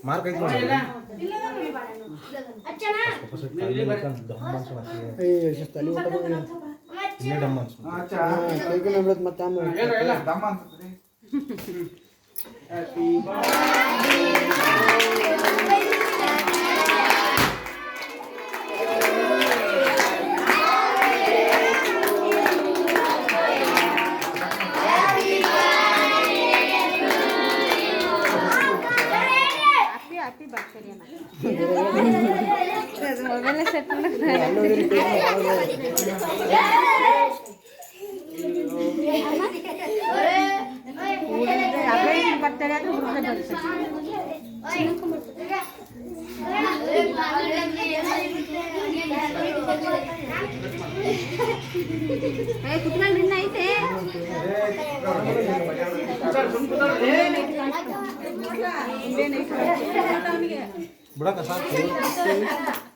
mark ಐತಿ ಮತ್ತೆ mobile set ಬರ್ತಾರೆ ಆದ್ರೆ ಹುಡುಗ ಕುತ್ಕೊಂಡು ಇನ್ನ ಐತೆ ಬಿಡಕ ಸಾಕು